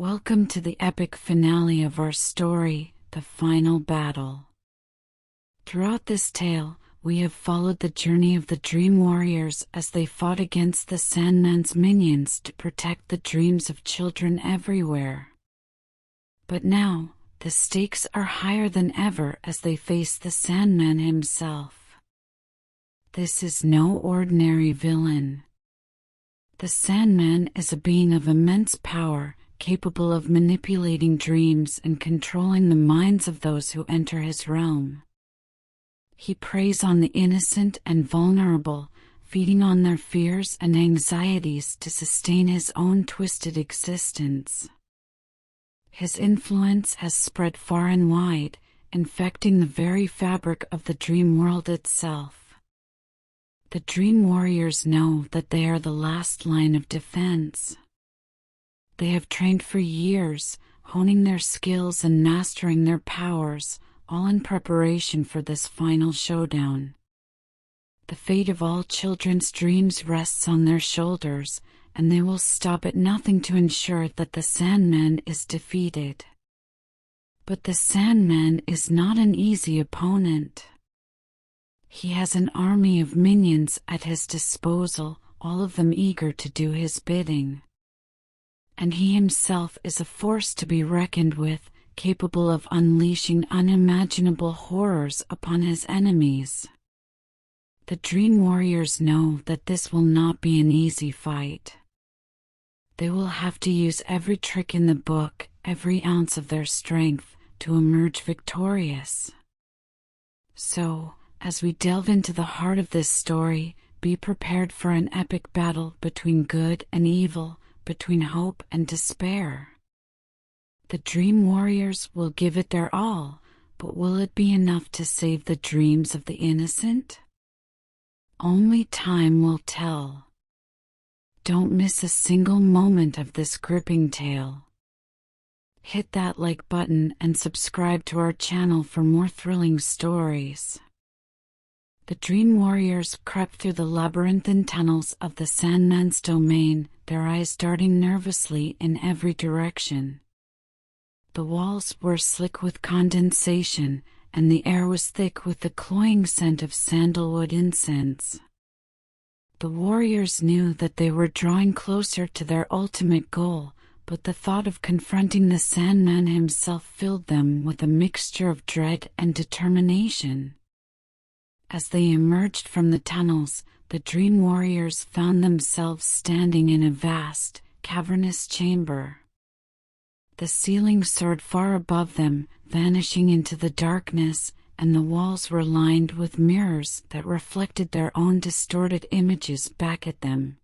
Welcome to the epic finale of our story, The Final Battle. Throughout this tale, we have followed the journey of the Dream Warriors as they fought against the Sandman's minions to protect the dreams of children everywhere. But now, the stakes are higher than ever as they face the Sandman himself. This is no ordinary villain. The Sandman is a being of immense power, capable of manipulating dreams and controlling the minds of those who enter his realm. He preys on the innocent and vulnerable, feeding on their fears and anxieties to sustain his own twisted existence. His influence has spread far and wide, infecting the very fabric of the dream world itself. The Dream Warriors know that they are the last line of defense. They have trained for years, honing their skills and mastering their powers, all in preparation for this final showdown. The fate of all children's dreams rests on their shoulders, and they will stop at nothing to ensure that the Sandman is defeated. But the Sandman is not an easy opponent. He has an army of minions at his disposal, all of them eager to do his bidding. And he himself is a force to be reckoned with, capable of unleashing unimaginable horrors upon his enemies. The Dream Warriors know that this will not be an easy fight. They will have to use every trick in the book, every ounce of their strength, to emerge victorious. So, as we delve into the heart of this story, be prepared for an epic battle between good and evil, between hope and despair. The Dream Warriors will give it their all, but will it be enough to save the dreams of the innocent? Only time will tell. Don't miss a single moment of this gripping tale. Hit that like button and subscribe to our channel for more thrilling stories. The Dream Warriors crept through the labyrinthine tunnels of the Sandman's domain, their eyes darting nervously in every direction. The walls were slick with condensation, and the air was thick with the cloying scent of sandalwood incense. The warriors knew that they were drawing closer to their ultimate goal, but the thought of confronting the Sandman himself filled them with a mixture of dread and determination. As they emerged from the tunnels, the Dream Warriors found themselves standing in a vast, cavernous chamber. The ceiling soared far above them, vanishing into the darkness, and the walls were lined with mirrors that reflected their own distorted images back at them.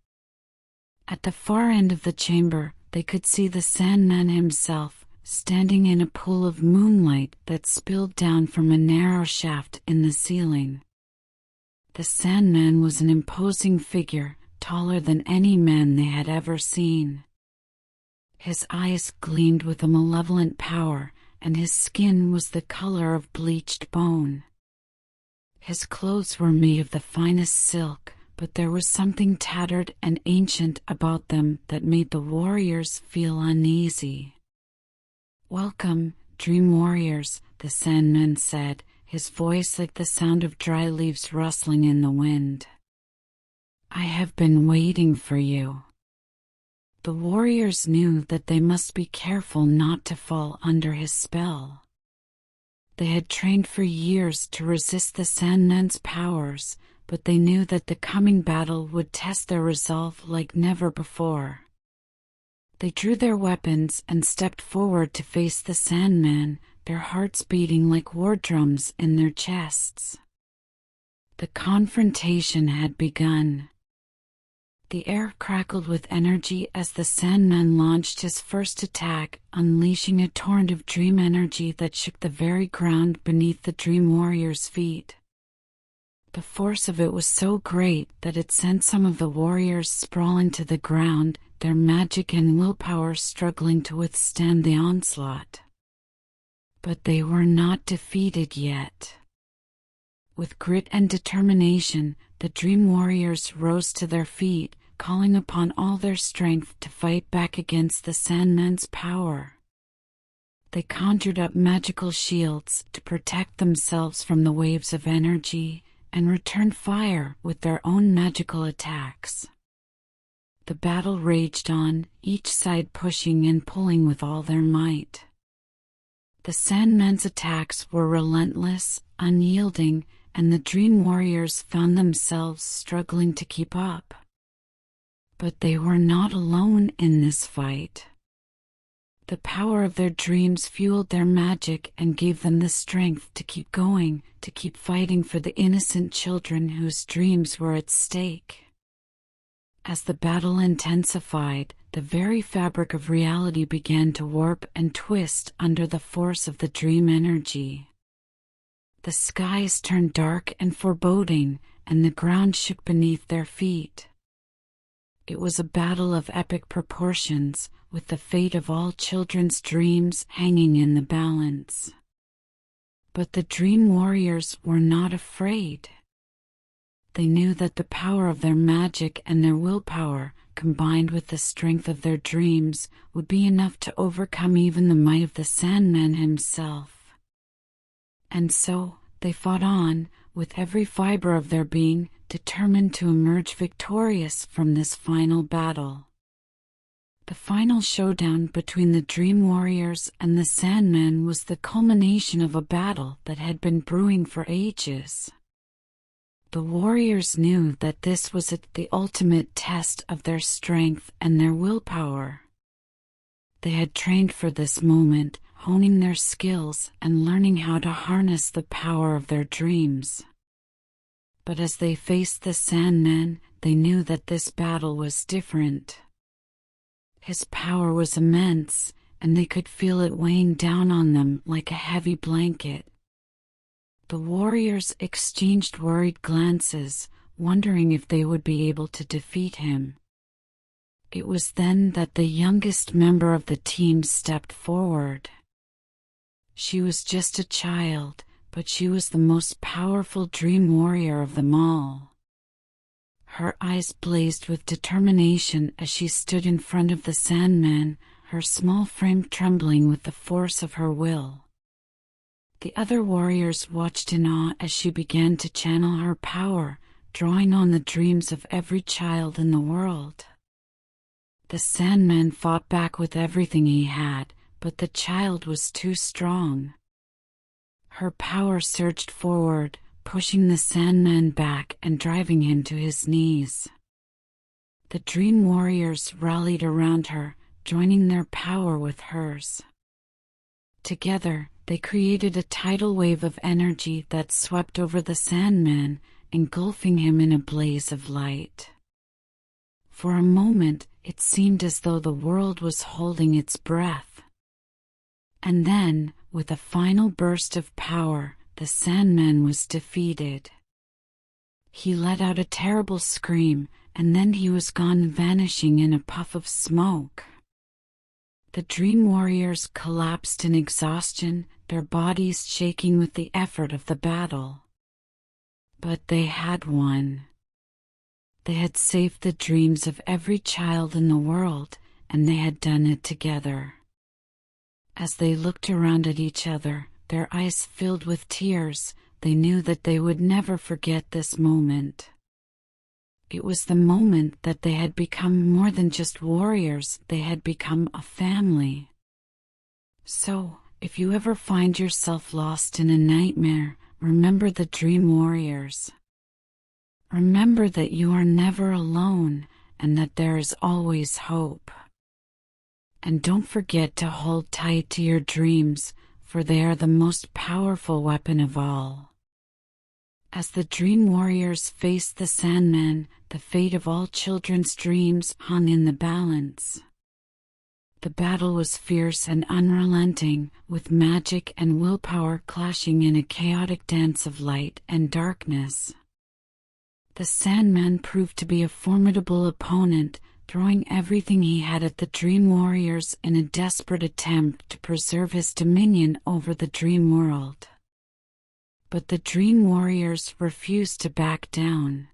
At the far end of the chamber, they could see the Sandman himself, standing in a pool of moonlight that spilled down from a narrow shaft in the ceiling. The Sandman was an imposing figure, taller than any man they had ever seen. His eyes gleamed with a malevolent power, and his skin was the color of bleached bone. His clothes were made of the finest silk, but there was something tattered and ancient about them that made the warriors feel uneasy. "Welcome, Dream Warriors," the Sandman said, his voice like the sound of dry leaves rustling in the wind. "I have been waiting for you." The warriors knew that they must be careful not to fall under his spell. They had trained for years to resist the Sandman's powers, but they knew that the coming battle would test their resolve like never before. They drew their weapons and stepped forward to face the Sandman, their hearts beating like war drums in their chests. The confrontation had begun. The air crackled with energy as the Sandman launched his first attack, unleashing a torrent of dream energy that shook the very ground beneath the Dream Warriors' feet. The force of it was so great that it sent some of the warriors sprawling to the ground, their magic and willpower struggling to withstand the onslaught. But they were not defeated yet. With grit and determination, the Dream Warriors rose to their feet, calling upon all their strength to fight back against the Sandman's power. They conjured up magical shields to protect themselves from the waves of energy and returned fire with their own magical attacks. The battle raged on, each side pushing and pulling with all their might. The Sandman's attacks were relentless, unyielding, and the Dream Warriors found themselves struggling to keep up. But they were not alone in this fight. The power of their dreams fueled their magic and gave them the strength to keep going, to keep fighting for the innocent children whose dreams were at stake. As the battle intensified, the very fabric of reality began to warp and twist under the force of the dream energy. The skies turned dark and foreboding, and the ground shook beneath their feet. It was a battle of epic proportions, with the fate of all children's dreams hanging in the balance. But the Dream Warriors were not afraid. They knew that the power of their magic and their willpower, combined with the strength of their dreams, would be enough to overcome even the might of the Sandman himself. And so, they fought on, with every fiber of their being, determined to emerge victorious from this final battle. The final showdown between the Dream Warriors and the Sandman was the culmination of a battle that had been brewing for ages. The warriors knew that this was the ultimate test of their strength and their willpower. They had trained for this moment, honing their skills and learning how to harness the power of their dreams. But as they faced the Sandman, they knew that this battle was different. His power was immense, and they could feel it weighing down on them like a heavy blanket. The warriors exchanged worried glances, wondering if they would be able to defeat him. It was then that the youngest member of the team stepped forward. She was just a child, but she was the most powerful dream warrior of them all. Her eyes blazed with determination as she stood in front of the Sandman, her small frame trembling with the force of her will. The other warriors watched in awe as she began to channel her power, drawing on the dreams of every child in the world. The Sandman fought back with everything he had, but the child was too strong. Her power surged forward, pushing the Sandman back and driving him to his knees. The Dream Warriors rallied around her, joining their power with hers. Together, they created a tidal wave of energy that swept over the Sandman, engulfing him in a blaze of light. For a moment, it seemed as though the world was holding its breath. And then, with a final burst of power, the Sandman was defeated. He let out a terrible scream, and then he was gone, vanishing in a puff of smoke. The Dream Warriors collapsed in exhaustion, their bodies shaking with the effort of the battle. But they had won. They had saved the dreams of every child in the world, and they had done it together. As they looked around at each other, their eyes filled with tears, they knew that they would never forget this moment. It was the moment that they had become more than just warriors, they had become a family. So, if you ever find yourself lost in a nightmare, remember the Dream Warriors. Remember that you are never alone, and that there is always hope. And don't forget to hold tight to your dreams, for they are the most powerful weapon of all. As the Dream Warriors faced the Sandman, the fate of all children's dreams hung in the balance. The battle was fierce and unrelenting, with magic and willpower clashing in a chaotic dance of light and darkness. The Sandman proved to be a formidable opponent, throwing everything he had at the Dream Warriors in a desperate attempt to preserve his dominion over the dream world. But the Dream Warriors refused to back down.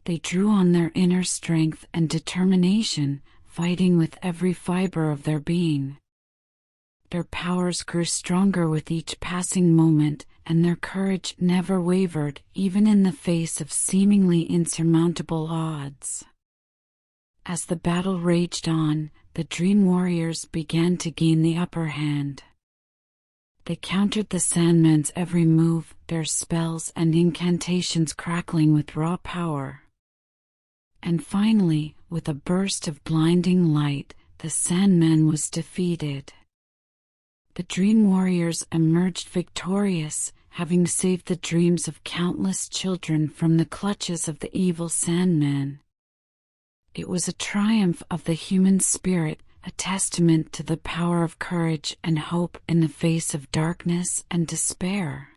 They drew on their inner strength and determination, fighting with every fiber of their being. Their powers grew stronger with each passing moment, and their courage never wavered, even in the face of seemingly insurmountable odds. As the battle raged on, the Dream Warriors began to gain the upper hand. They countered the Sandman's every move, their spells and incantations crackling with raw power. And finally, with a burst of blinding light, the Sandman was defeated. The Dream Warriors emerged victorious, having saved the dreams of countless children from the clutches of the evil Sandman. It was a triumph of the human spirit, a testament to the power of courage and hope in the face of darkness and despair.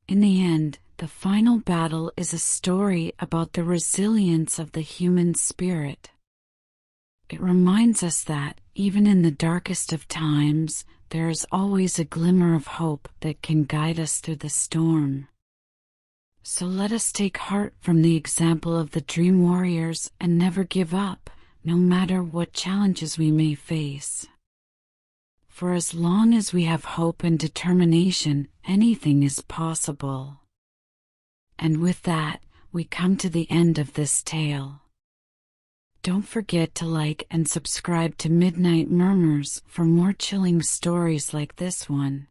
In the end, the final battle is a story about the resilience of the human spirit. It reminds us that, even in the darkest of times, there is always a glimmer of hope that can guide us through the storm. So let us take heart from the example of the Dream Warriors and never give up, no matter what challenges we may face. For as long as we have hope and determination, anything is possible. And with that, we come to the end of this tale. Don't forget to like and subscribe to Midnight Murmurs for more chilling stories like this one.